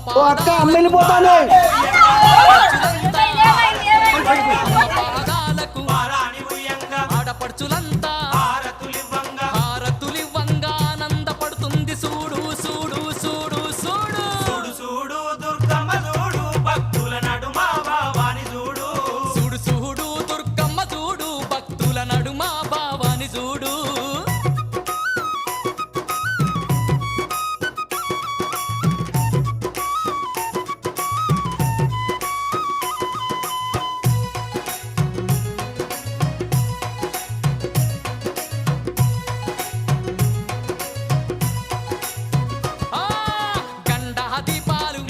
ఓ అక్క అమ్మ వెళ్ళిపోతాను. ఆడపడుచులంతా హారతులివ్వంగా ఆనందపడుతుంది చూడు చూడు చూడు చూడు చూడు చూడు దుర్గమ్మ చూడు భక్తుల నడుమ భావాని చూడు చూడు చూడు దుర్గమ్మ చూడు భక్తుల నడుమ భావాని చూడు గండా దీపాలు